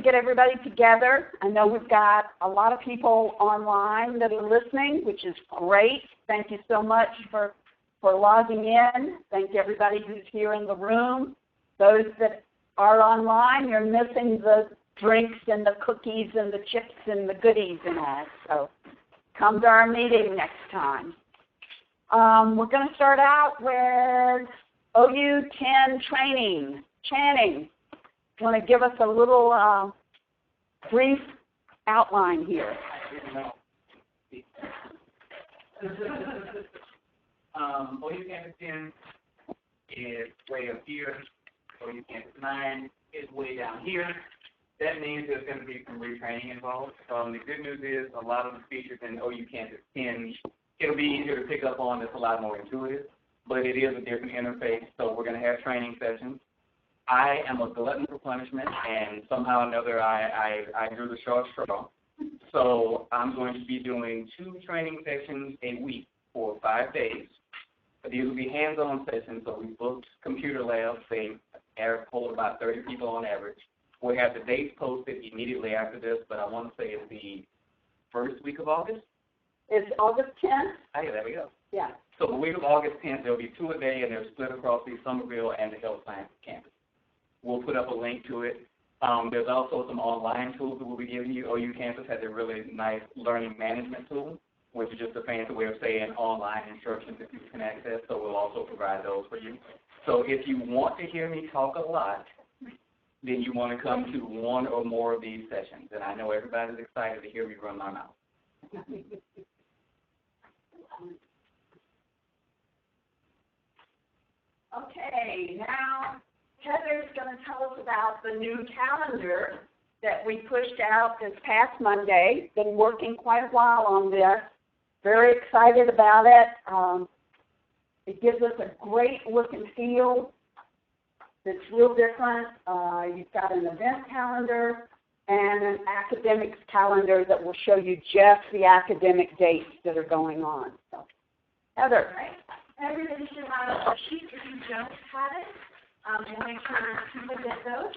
to get everybody together. I know we've got a lot of people online that are listening, which is great. Thank you so much for logging in. Thank everybody who's here in the room. Those that are online, you're missing the drinks and the cookies and the chips and the goodies and all. So come to our meeting next time. We're going to start out with OU 10 training. Channing, you want to give us a little brief outline here? OU Campus 10 is way up here. OU Campus 9 is way down here. That means there's going to be some retraining involved. The good news is a lot of the features in OU Campus 10, it'll be easier to pick up on. It's a lot more intuitive, but it is a different interface, so we're going to have training sessions. I am a glutton for punishment, and somehow or another I drew the short straw. So I'm going to be doing 2 training sessions a week for 5 days. These will be hands-on sessions, so we booked computer labs. They hold about 30 people on average. We'll have the dates posted immediately after this, but I want to say it's the first week of August. It's August 10th? Oh, yeah, there we go. Yeah. So the week of August 10th, there'll be 2 a day, and they're split across the Somerville and the Health Sciences campus. We'll put up a link to it. There's also some online tools that we'll be giving you. OU Campus has a really nice learning management tool, which is just a fancy way of saying online instructions that you can access, so we'll also provide those for you. So if you want to hear me talk a lot, then you want to come to 1 or more of these sessions. And I know everybody's excited to hear me run my mouth. Okay, now Heather's going to tell us about the new calendar that we pushed out this past Monday. Been working quite a while on this. Very excited about it. It gives us a great look and feel. It's real different. You've got an event calendar and an academics calendar that will show you just the academic dates that are going on. So, Heather. Right. Everybody should have a sheet if you don't have it, and make sure to get those.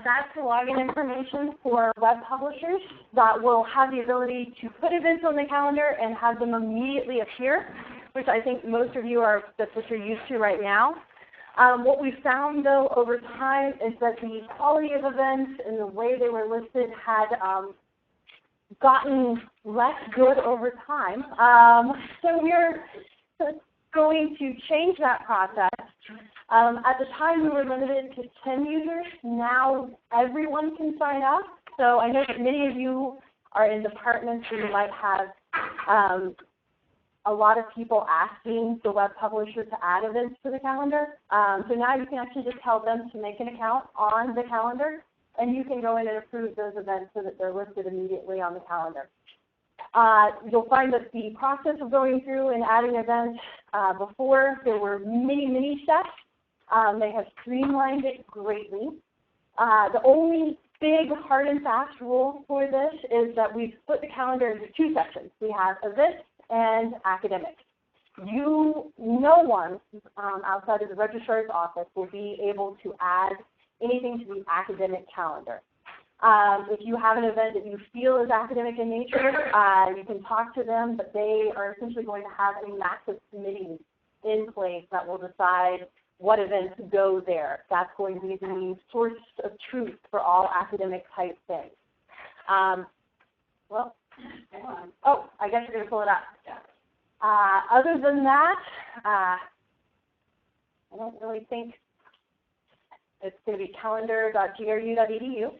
That's the login information for web publishers that will have the ability to put events on the calendar and have them immediately appear, which I think most of you that's what you're used to right now. What we found, though, over time is that the quality of events and the way they were listed had gotten less good over time. So we're going to change that process. At the time, we were limited to 10 users. Now everyone can sign up. So I know that many of you are in departments where you might have a lot of people asking the web publisher to add events to the calendar. So now you can actually just tell them to make an account on the calendar, and you can go in and approve those events so that they're listed immediately on the calendar. You'll find that the process of going through and adding events, before there were many steps. They have streamlined it greatly. The only big hard and fast rule for this is that we've split the calendar into 2 sections. We have events and academics. No one outside of the registrar's office will be able to add anything to the academic calendar. If you have an event that you feel is academic in nature, you can talk to them, but they are essentially going to have a massive committee in place that will decide what events go there. That's going to be the source of truth for all academic type things. Well, oh, I guess you're going to pull it up. Other than that, I don't really think it's going to be calendar.gru.edu.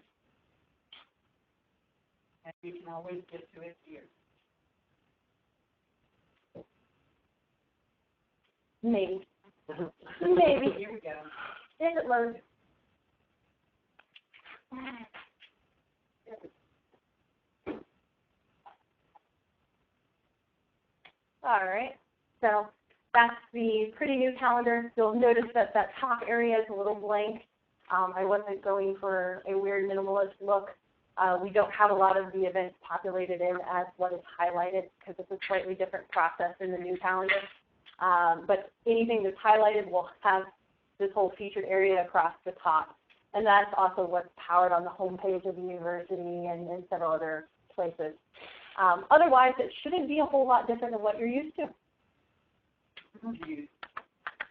And you can always get to it here. Maybe. Maybe. Here we go. If it loads. All right. So that's the pretty new calendar. You'll notice that that top area is a little blank. I wasn't going for a weird minimalist look. We don't have a lot of the events populated in as what is highlighted because it's a slightly different process in the new calendar. But anything that's highlighted will have this whole featured area across the top. And that's also what's powered on the homepage of the university and several other places. Otherwise, it shouldn't be a whole lot different than what you're used to.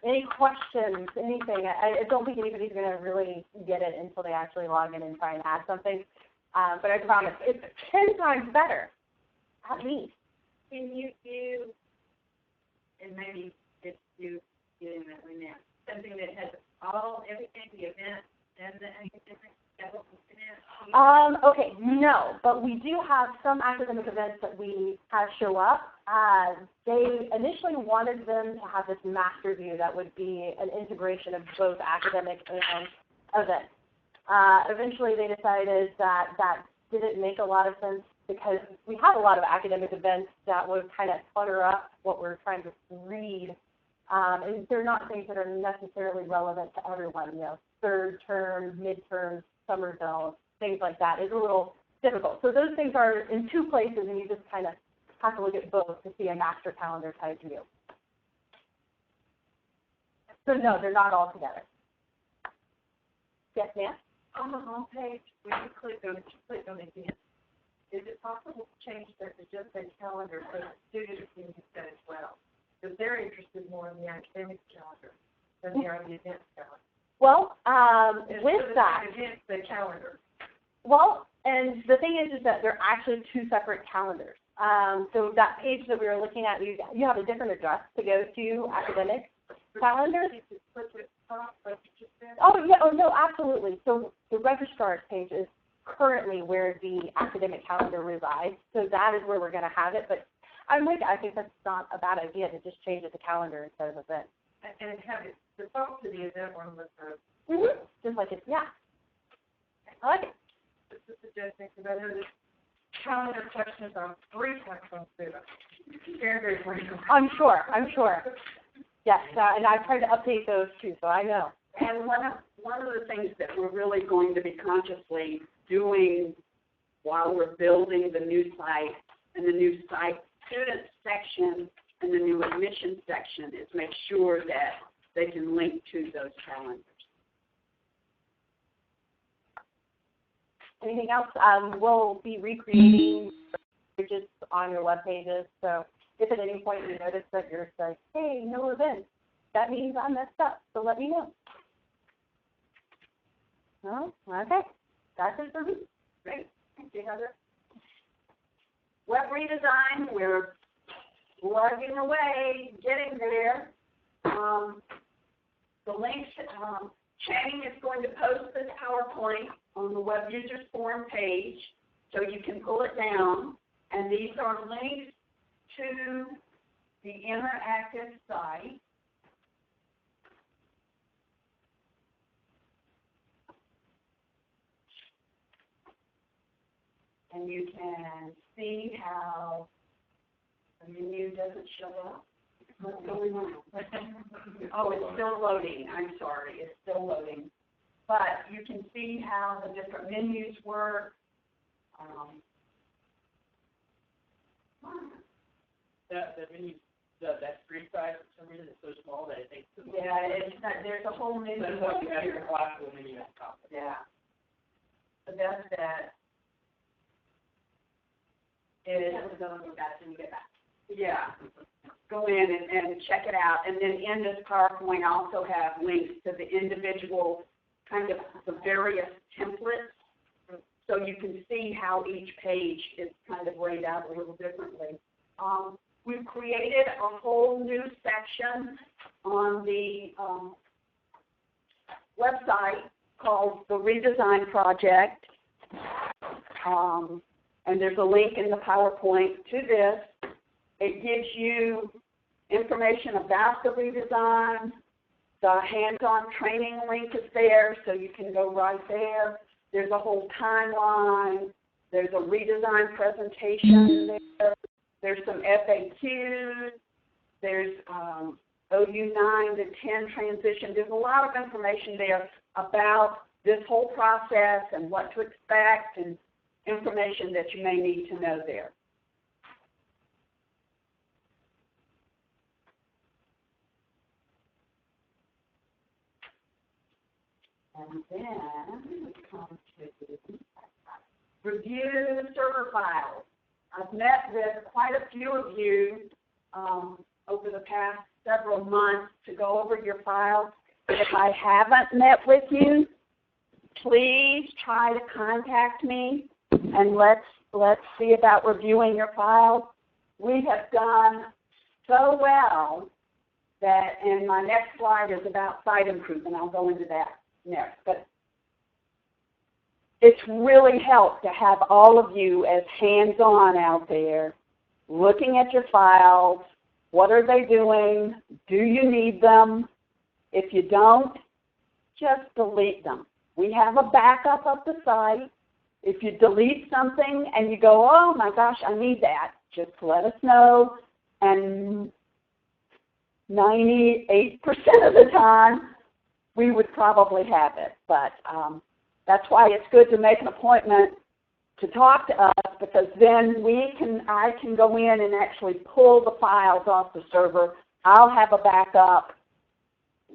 Any questions, anything? I don't think anybody's going to really get it until they actually log in and try and add something. But I promise, it's 10 times better, at least. Can you do, and maybe if you get in that one now, something that has everything, the events and the academic, that what we're looking at? Okay, no, but we do have some academic events that we have show up. They initially wanted them to have this master view that would be an integration of both academic and events. Eventually they decided that that didn't make a lot of sense because we have a lot of academic events that would kind of clutter up what we're trying to read. And they're not things that are necessarily relevant to everyone, you know, third term, midterm, summer bills, things like that is a little difficult. So those things are in two places and you just kind of have to look at both to see a master calendar type view. So no, they're not all together. Yes, ma'am? On the home page, when you click on events, is it possible to change that to just a calendar so that students can use that as well? Because they're interested more in the academic calendar than they are in the events calendar. Well, with that, Events, the calendar. well, and the thing is that they're actually two separate calendars. So that page that we were looking at, you have a different address to go to academic calendar. Oh, yeah, oh, no, absolutely. So the registrar's page is currently where the academic calendar resides. So that is where we're going to have it. But I think that's not a bad idea to just change it to calendar instead of event. And have it default to the event one with the Just like it, yeah. I like it. Just a suggestion, because I know this calendar questions on 3 platforms too. Very, very frequent. I'm sure. Yes, and I've tried to update those too, so I know. And one of the things that we're really going to be consciously doing while we're building the new site and the new site student section and the new admission section is make sure that they can link to those calendars. Anything else? We'll be recreating pages on your web pages, so if at any point you notice that you're like, hey, no events, that means I messed up, so let me know. No? Okay. That's it for me. Great. Thank you, Heather. Web redesign, we're plugging away, getting there. The links, Channing is going to post this PowerPoint on the Web Users Forum page so you can pull it down. And these are links to the interactive site. And you can see how the menu doesn't show up. What's going on? Oh, it's still loading. I'm sorry. It's still loading. But you can see how the different menus work. The menu, that screen size for some reason is so small that it takes. Yeah, it's not, there's a whole menu. That's what you have your classical menu at the top. Yeah. So that's that. It is. Yeah. Go in and check it out. And then in this PowerPoint, I also have links to the individual kind of the various templates. So you can see how each page is kind of laid out a little differently. We've created a whole new section on the website called the Redesign Project. And there's a link in the PowerPoint to this. It gives you information about the redesign. The hands-on training link is there, so you can go right there. There's a whole timeline. There's a redesign presentation there. There's some FAQs. There's OU 9 to 10 transition. There's a lot of information there about this whole process and what to expect and information that you may need to know there. And then we come to review server files. I've met with quite a few of you over the past several months to go over your files. If I haven't met with you, please try to contact me and let's see about reviewing your files. We have done so well that, and my next slide is about site improvement. I'll go into that next. But it's really helped to have all of you as hands-on out there, looking at your files. What are they doing? Do you need them? If you don't, just delete them. We have a backup of the site. If you delete something and you go, oh my gosh, I need that, just let us know. And 98% of the time, we would probably have it. But that's why it's good to make an appointment to talk to us, because then I can go in and actually pull the files off the server. I'll have a backup.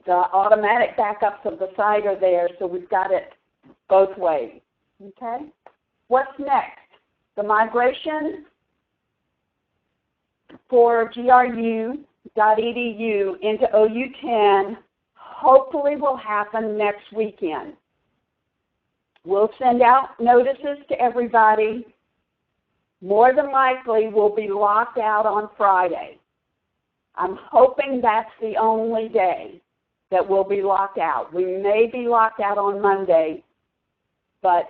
The automatic backups of the site are there, so we've got it both ways. Okay? What's next? The migration for GRU.edu into OU10 hopefully will happen next weekend. We'll send out notices to everybody. More than likely, we'll be locked out on Friday. I'm hoping that's the only day that we'll be locked out. We may be locked out on Monday, but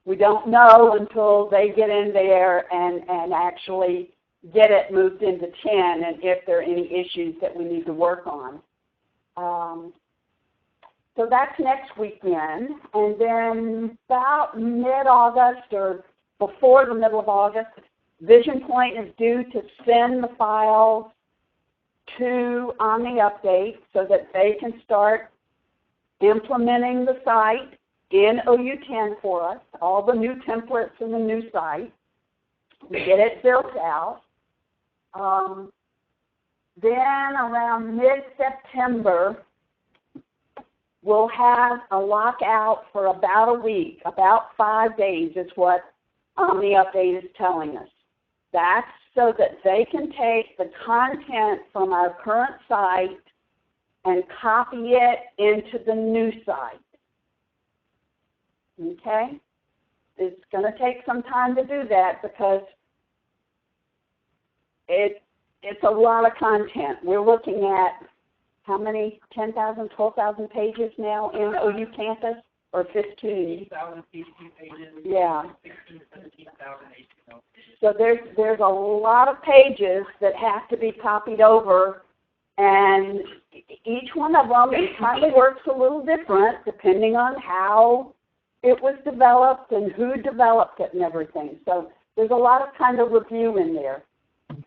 we don't know until they get in there and actually get it moved into 10, and if there are any issues that we need to work on. So that's next weekend, and then about mid-August or before the middle of August, Vision Point is due to send the files to Omni Update so that they can start implementing the site in OU10 for us, all the new templates in the new site. We get it built out. Then around mid-September, we'll have a lockout for about a week, about 5 days is what Omni Update is telling us. That's so that they can take the content from our current site and copy it into the new site. Okay? It's going to take some time to do that because it's a lot of content. We're looking at how many, 10,000, 12,000 pages now in OU Campus, or 15? 2,000 pages. Yeah. 16,000 to 17,000 HTML. So there's a lot of pages that have to be copied over, and each one of them probably works a little different depending on how it was developed and who developed it and everything. So there's a lot of kind of review in there.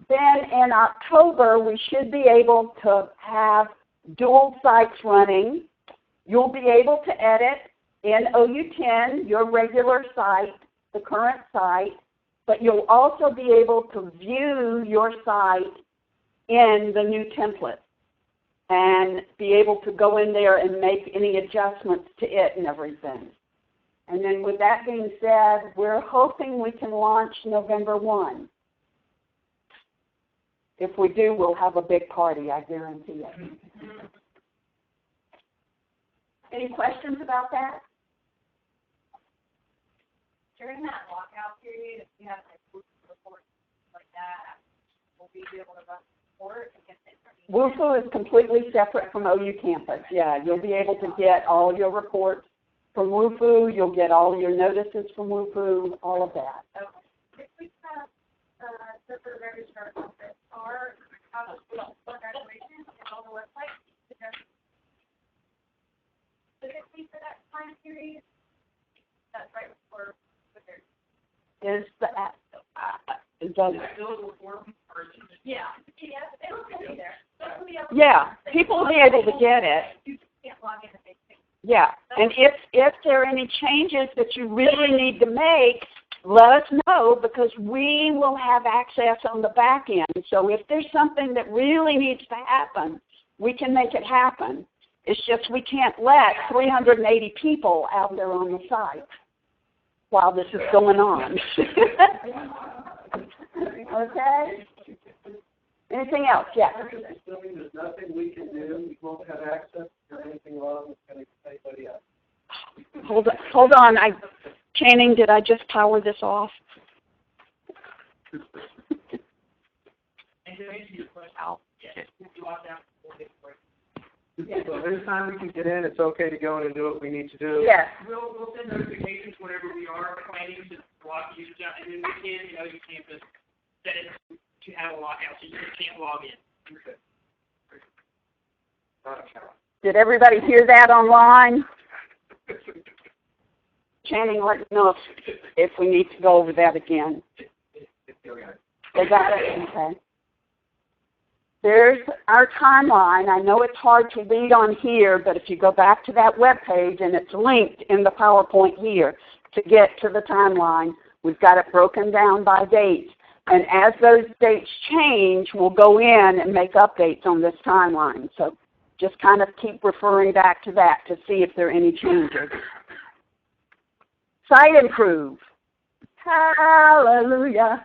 Then in October, we should be able to have dual sites running. You'll be able to edit in OU10, your regular site, the current site, but you'll also be able to view your site in the new template and be able to go in there and make any adjustments to it and everything. And then with that being said, we're hoping we can launch November 1. If we do, we'll have a big party, I guarantee it. Any questions about that? During that lockout period, if you have like reports like that, we'll be able to run support against it. WUFU is completely separate from OU Campus. Yeah, you'll be able to get all your reports from WUFU. You'll get all your notices from WUFU, all of that. Okay. If we have separate registrar office, our graduation is on the website. Specifically for that time period, that's right before Is the yeah, it'll be there. yeah, people will be able to get it. You can't log in and make things. Yeah, and if there are any changes that you really need to make, let us know, because we will have access on the back end. So if there's something that really needs to happen, we can make it happen. It's just we can't let 380 people out there on the site while this is going on. Okay? Anything else? Yes. There's nothing we can do. We won't have access to anything wrong with anybody else. Hold on. Channing, did I just power this off? So anytime we can get in, it's okay to go in and do what we need to do. Yes. We'll send notifications whenever we are planning to block users out, and then we can, you can't just set it to have a lockout, so you can't log in. Did everybody hear that online? Channing, let me know if we need to go over that again. They got it? Okay. There's our timeline. I know it's hard to read on here, but if you go back to that web page, and it's linked in the PowerPoint here to get to the timeline, we've got it broken down by dates. And as those dates change, we'll go in and make updates on this timeline. So just kind of keep referring back to that to see if there are any changes. Site improve. Hallelujah.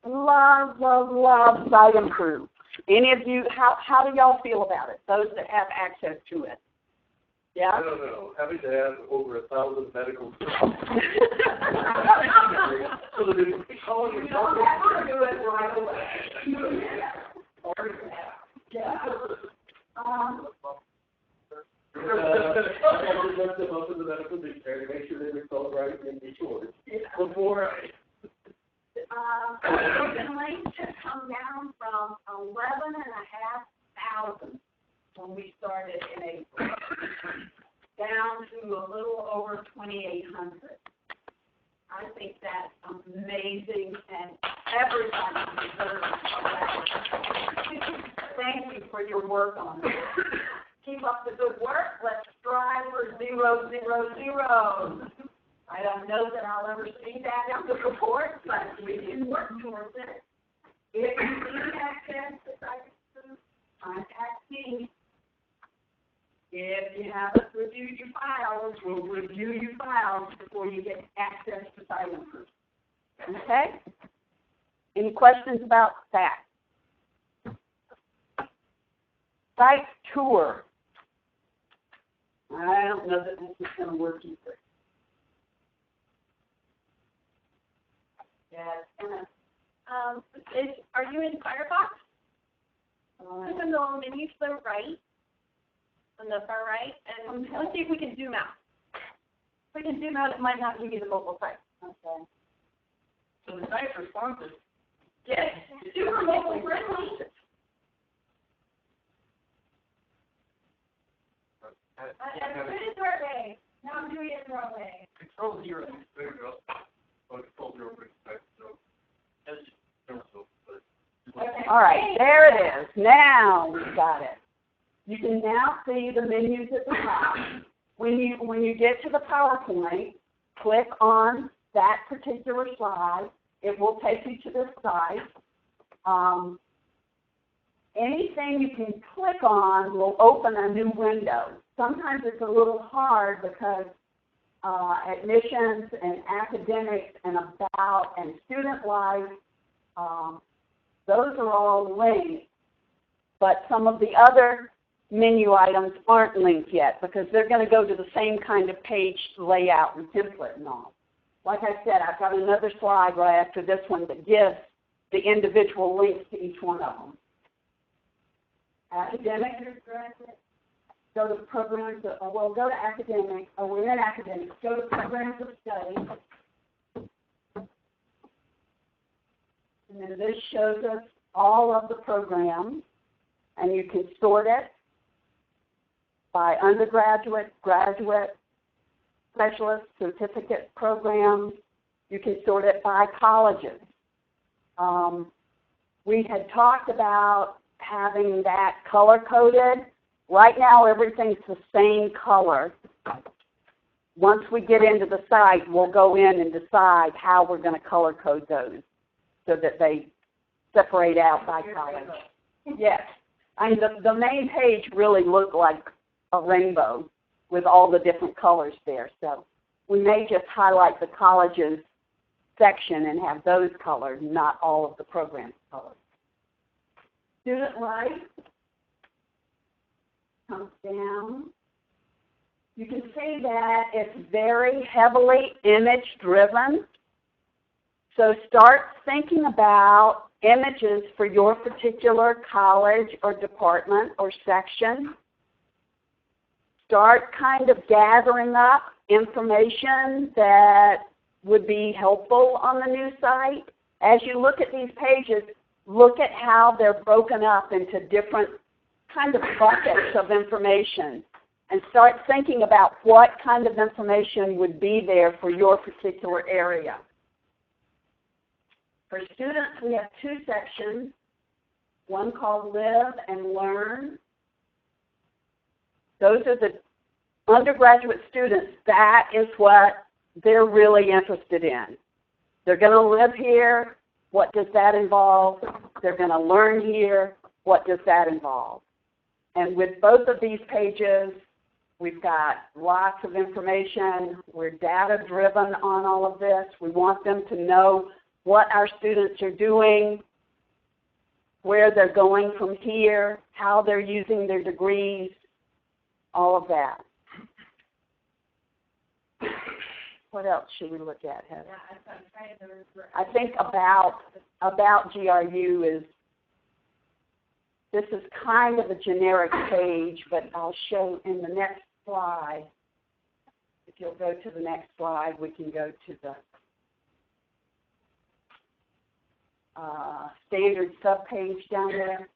Love, love, love site improve. Any of you, how do y'all feel about it, those that have access to it? Yeah? I don't know. Having to have over 1,000 medical most of the medical dictionary to make sure they were called right and be short. Before the links have come down from 11,500 when we started in April, down to a little over 2,800. I think that's amazing, and everybody deserves that. Thank you for your work on it. Keep up the good work. Let's strive for 0, 0, 0. I don't know that I'll ever see that in the report, but we can work towards it. If you need access to site, contact me. If you haven't reviewed your files, we'll review your files before you get access to site improvement. Okay? Any questions about that? Site tour. I don't know that this is going to work either. Yes. Are you in Firefox? Click on the little menu to the right, on the far right, and let's see if we can zoom out. If we can zoom out, it might not give you the mobile site. Okay. So the site's responsive. Yes, super mobile friendly. I put it the right way. Now I'm doing it the wrong way. Control 0. there you go. Control 0. All right, there it is. Now we've got it. You can now see the menus at the top. When you get to the PowerPoint, click on that particular slide. It will take you to this site. Anything you can click on will open a new window. Sometimes it's a little hard because admissions and academics and about and student life, those are all linked, but some of the other menu items aren't linked yet because they're going to go to the same kind of page layout and template and all. Like I said, I've got another slide right after this one that gives the individual links to each one of them. Academic, go to programs, go to academic, we're in academics, go to programs of study. And then this shows us all of the programs, and you can sort it by undergraduate, graduate, specialist, certificate programs. You can sort it by colleges. We had talked about having that color-coded. Right now, everything's the same color. Once we get into the site, we'll go in and decide how we're going to color-code those so that they separate out by college. Yes. I mean, the main page really looked like a rainbow with all the different colors there. So we may just highlight the colleges section and have those colored, not all of the programs colored. Student life comes down. You can see that it's very heavily image-driven. So start thinking about images for your particular college or department or section. Start kind of gathering up information that would be helpful on the new site. As you look at these pages, look at how they're broken up into different kind of buckets of information and start thinking about what kind of information would be there for your particular area. For students, we have two sections, one called Live and Learn. Those are the undergraduate students. That is what they're really interested in. They're going to live here. What does that involve? They're going to learn here. What does that involve? And with both of these pages, we've got lots of information. We're data-driven on all of this. We want them to know what our students are doing, where they're going from here, how they're using their degrees, all of that. What else should we look at, Heather? I think about GRU is, this is kind of a generic page, but I'll show in the next slide. If you'll go to the next slide, we can go to the standard subpage down there.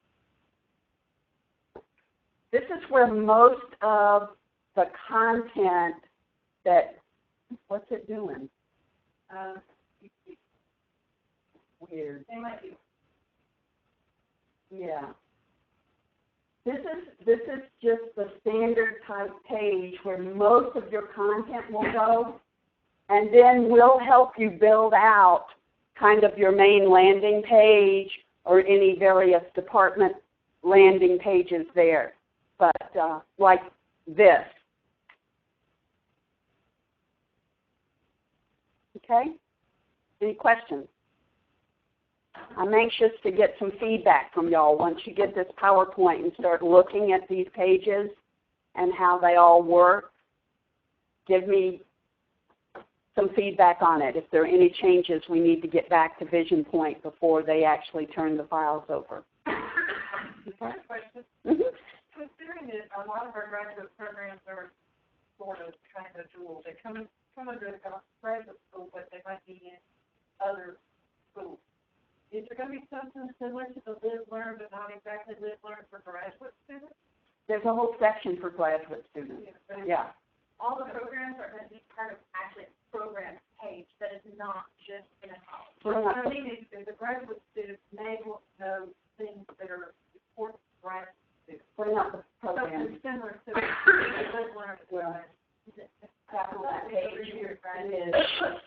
This is where most of the content that, what's it doing? Weird. Yeah. This is just the standard type page where most of your content will go, and then we'll help you build out kind of your main landing page or any various department landing pages there. But like this. Okay? Any questions? I'm anxious to get some feedback from y'all once you get this PowerPoint and start looking at these pages and how they all work. Give me some feedback on it. If there are any changes, we need to get back to Vision Point before they actually turn the files over. Okay. Question. Considering that a lot of our graduate programs are sort of kind of dual, they come under the graduate school, but they might be in other schools. Is there going to be something similar to the Live Learn, but not exactly Live Learn for graduate students? There's a whole section for graduate students. Yeah. All the programs are going to be part of actually a program page that is not just in a college. What I mean is the graduate students may know things that are important to graduate students. Bring up the program. Something similar to Live Learn as well. That's on that page here, right? It is.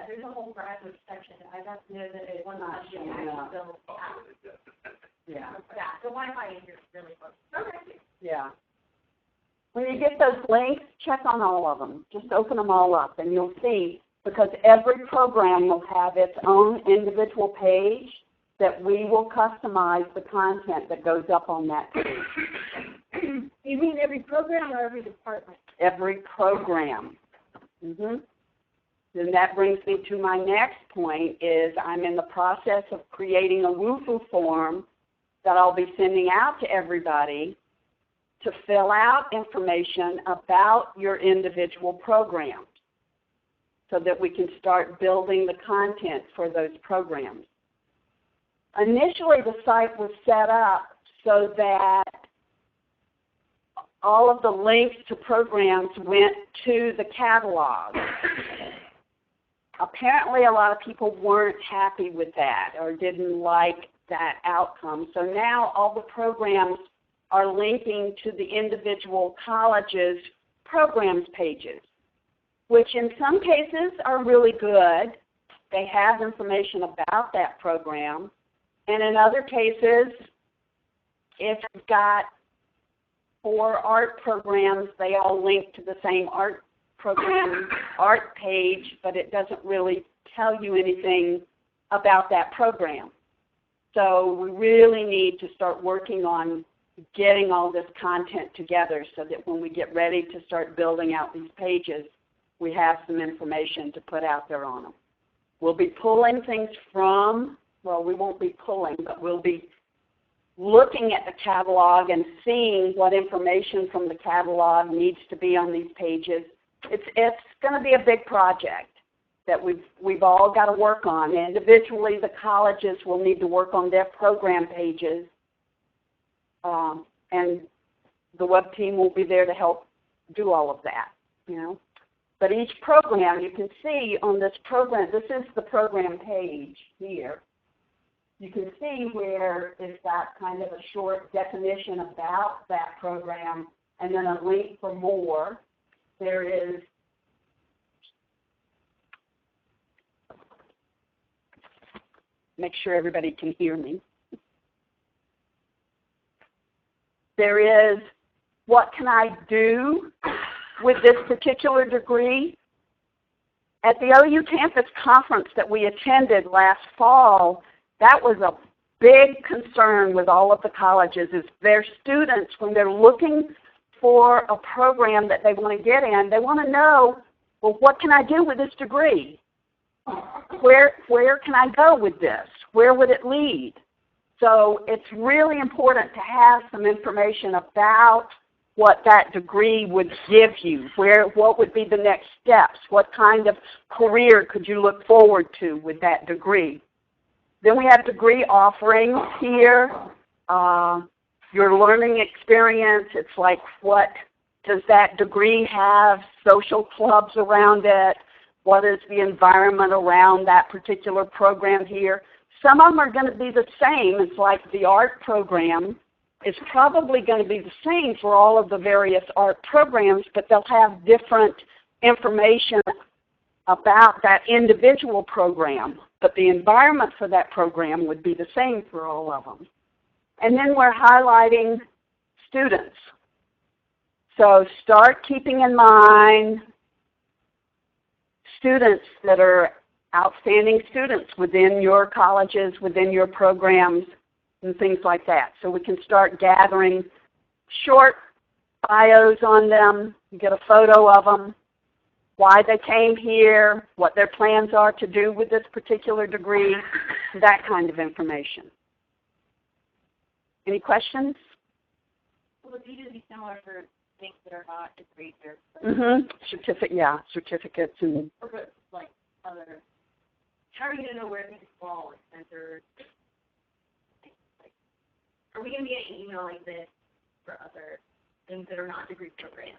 There's a whole graduate section. I don't know that it was not just built out. Yeah. Yeah, the Wi-Fi in here is really close. Okay. Yeah. When you get those links, check on all of them. Just open them all up, and you'll see, because every program will have its own individual page that we will customize the content that goes up on that page. You mean every program or every department? Every program. Then that brings me to my next point is I'm in the process of creating a WUFU form that I'll be sending out to everybody to fill out information about your individual programs so that we can start building the content for those programs. Initially, the site was set up so that all of the links to programs went to the catalog. Apparently, a lot of people weren't happy with that or didn't like that outcome. So now all the programs are linking to the individual college's programs pages, which in some cases are really good. They have information about that program. And in other cases, if you've got 4 art programs. They all link to the same art program, art page, but it doesn't really tell you anything about that program. So we really need to start working on getting all this content together so that when we get ready to start building out these pages, we have some information to put out there on them. We'll be pulling things from, well, we won't be pulling, but we'll be looking at the catalog and seeing what information from the catalog needs to be on these pages. It's going to be a big project that we've all got to work on. Individually, the colleges will need to work on their program pages, and the web team will be there to help do all of that, you know. But each program, you can see on this program, this is the program page here. You can see where it's got kind of a short definition about that program and then a link for more. There is make sure everybody can hear me. There is what can I do with this particular degree. At the OU Campus Conference that we attended last fall, that was a big concern with all of the colleges is their students, when they're looking for a program that they want to get in, they want to know, well, what can I do with this degree? Where can I go with this? Where would it lead? So it's really important to have some information about what that degree would give you, what would be the next steps, what kind of career could you look forward to with that degree. Then we have degree offerings here, your learning experience. It's like, what does that degree have? Social clubs around it. What is the environment around that particular program here? Some of them are going to be the same. It's like the art program is probably going to be the same for all of the various art programs, but they'll have different information about that individual program. But the environment for that program would be the same for all of them. And then we're highlighting students. So start keeping in mind students that are outstanding students within your colleges, within your programs, and things like that. So we can start gathering short bios on them, get a photo of them, why they came here, what their plans are to do with this particular degree, that kind of information. Any questions? Will it be similar for things that are not degrees or Certificates and like other? How are you going to know where things fall? Are we going to get an email like this for other things that are not degree programs?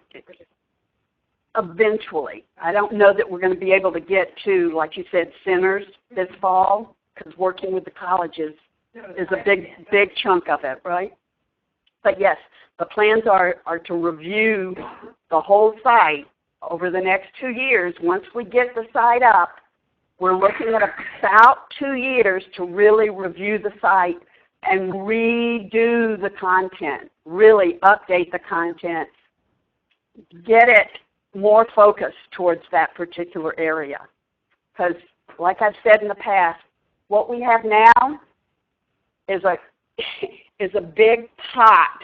Eventually. I don't know that we're going to be able to get to, like you said, centers this fall, because working with the colleges is a big chunk of it, right? But yes, the plans are to review the whole site over the next 2 years. Once we get the site up, we're looking at about 2 years to really review the site and redo the content, really update the content, get it more focused towards that particular area. Because like I've said in the past, what we have now is a big pot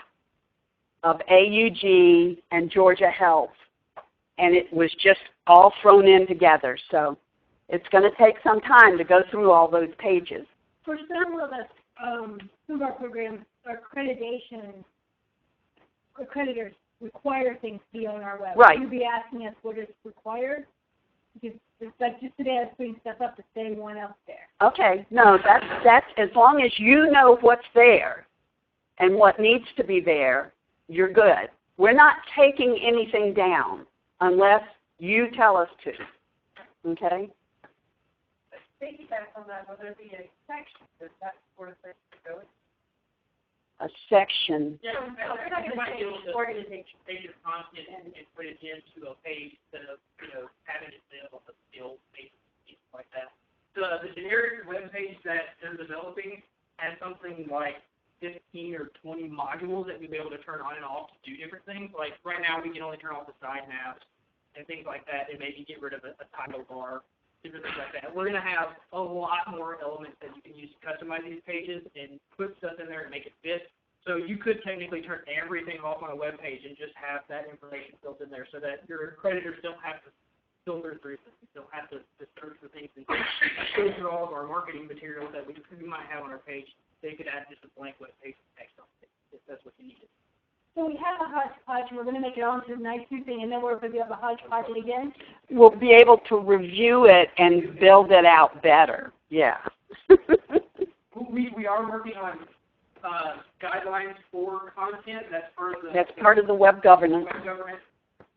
of AUG and Georgia Health, and it was just all thrown in together. So it's going to take some time to go through all those pages. For some of us, some of our programs, our accreditors require things to be on our website. Right. You'll be asking us what is required. Because it's like just today I was putting stuff up to say one else there. Okay, no, that's as long as you know what's there and what needs to be there, you're good. We're not taking anything down unless you tell us to. Okay? Piggyback on that, will there be a section? Is that where things go? A section. Yeah, you might be able to take your content and put it into a page instead of, having it live on the field page, things like that. The generic web page that they're developing has something like 15 or 20 modules that we'll be able to turn on and off to do different things. Like right now, we can only turn off the side maps and things like that, and maybe get rid of a title bar, different things like that. We're going to have a lot more elements that you can use to customize these pages and put stuff in there and make it fit. So you could technically turn everything off on a web page and just have that information built in there so that your accreditors don't have to filter through things, don't have to search for things and go through all of our marketing materials that we might have on our page. They could add just a blank web page with text on it if that's what you needed. So we have a hodgepodge, we're going to make it all into a nice new thing, and then we're going to be able to hodgepodge it again. We'll be able to review it and build it out better. Yeah. We are working on guidelines for content. That's part of the web governance.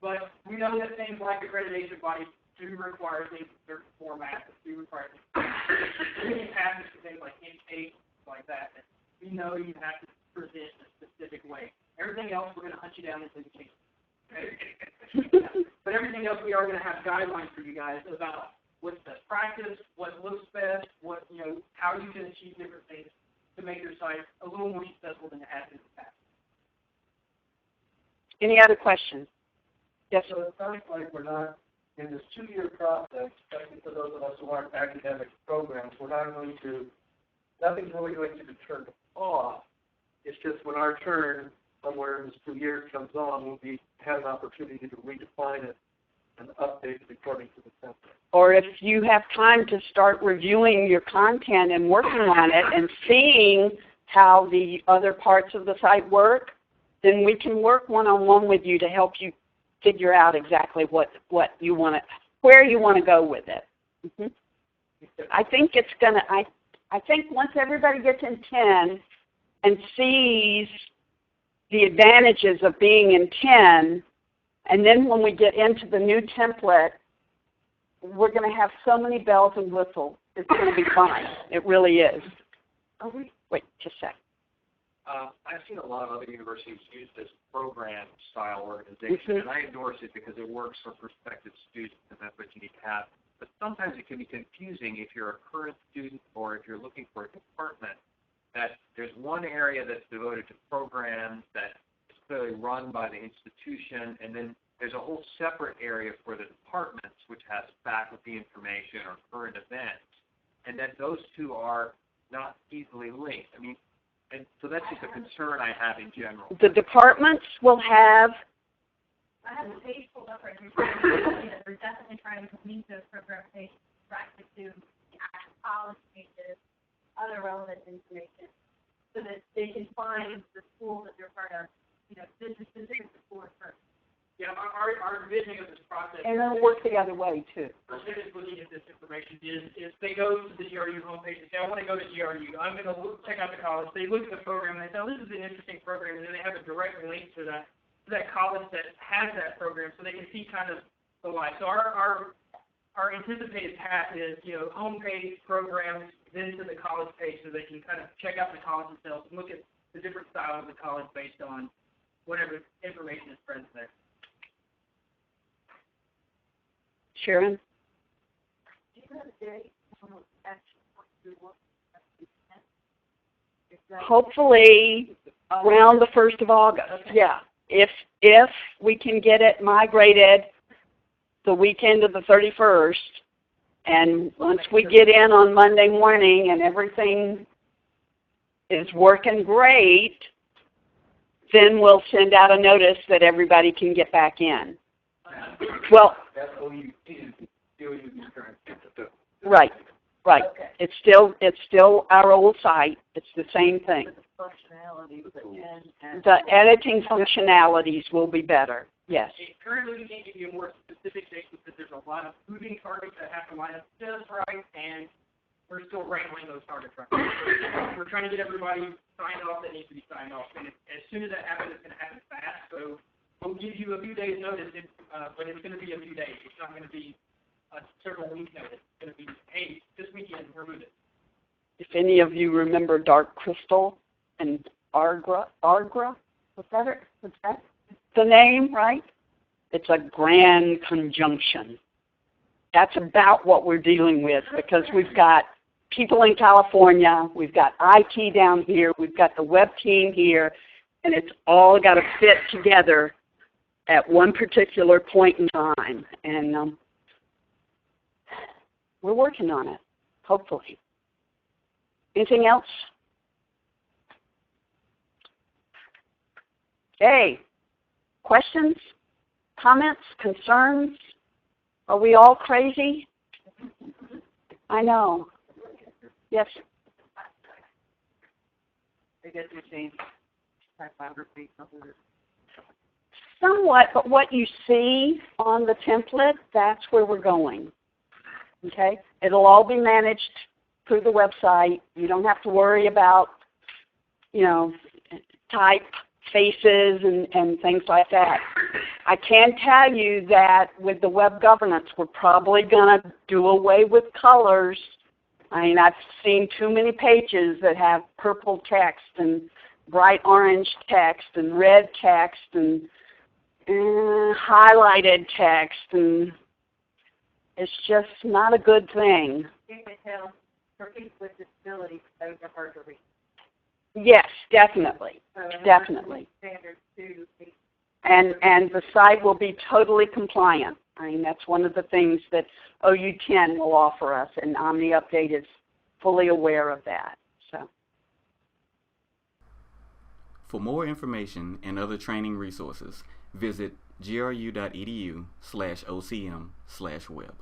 But we know that things like accreditation bodies do require things in certain formats, do require things passes for things like intake, like that. And we know you have to present a specific way. Everything else, we're going to hunt you down until you change. But everything else, we are going to have guidelines for you guys about what's best practice, what looks best, what how you can achieve different things to make your site a little more successful than it has been in the past. Any other questions? Yes. So it sounds like we're not, in this 2-year process, especially for those of us who aren't academic programs, nothing's really going to be turned off. It's just when our turn, somewhere in this 2 years comes on, we'll have an opportunity to redefine it and update it according to the template. Or if you have time to start reviewing your content and working on it and seeing how the other parts of the site work, then we can work one-on-one with you to help you figure out exactly what you want to, where you want to go with it. Mm-hmm. I think it's going to, I think once everybody gets in 10 and sees the advantages of being in 10, and then when we get into the new template, we're going to have so many bells and whistles. It's going to be fun. It really is. Wait, just a sec. I've seen a lot of other universities use this program-style organization, and I endorse it because it works for prospective students, and that's what you need to have. But sometimes it can be confusing if you're a current student or if you're looking for a department, that there's one area that's devoted to programs that is clearly run by the institution, and then there's a whole separate area for the departments, which has faculty information or current events, and that those two are not easily linked. I mean, and so that's just a concern I have in general. The departments will have. I have a page pulled up right here. We're definitely trying to link those program pages directly to the actual college pages, other relevant information, so that they can find the school that they're part of. This is specific to school first. Yeah, our vision of this process. And it'll work the other way, too. Our students looking at this information is they go to the GRU homepage and say, I want to go to GRU. I'm going to check out the college. They look at the program and they say, oh, this is an interesting program. And then they have a direct link to that college that has that program so they can see kind of the life. So our anticipated path is, homepage, programs, then to the college page so they can kind of check out the college themselves and look at the different styles of the college based on whatever information is present there. Sharon? Hopefully around the 1st of August. Okay. Yeah. If we can get it migrated the weekend of the 31st, and once we get in on Monday morning and everything is working great, then we'll send out a notice that everybody can get back in. Well, right. Okay. It's still our old site. It's the same thing. The editing functionalities will be better. Yes. Currently, we can't give you a more specific date because there's a lot of moving targets that have to line up just right, and we're still wrangling those targets right now. We're trying to get everybody signed off that needs to be signed off, and as soon as that happens, it's going to happen fast. So we'll give you a few days' notice, but it's going to be a few days. It's not going to be a several week notice. It's going to be, hey, this weekend, remove it. If any of you remember Dark Crystal and Argra, what's that the name, right? It's a grand conjunction. That's about what we're dealing with because we've got people in California, we've got IT down here, we've got the web team here, and it's all got to fit together at one particular point in time. And we're working on it, hopefully. Anything else? Okay. Questions? Comments? Concerns? Are we all crazy? I know. Yes. I guess we change typography. Somewhat, but what you see on the template, that's where we're going. Okay? It'll all be managed through the website. You don't have to worry about, type faces and things like that. I can tell you that with the web governance, we're probably going to do away with colors. I mean, I've seen too many pages that have purple text and bright orange text and red text and highlighted text, and it's just not a good thing. You can tell for people with disabilities, those are hard to read. Yes, definitely, So definitely. standards to be. And the site will be totally compliant. I mean, that's one of the things that OU 10 will offer us, and Omni Update is fully aware of that. So, for more information and other training resources, visit gru.edu/ocm/web.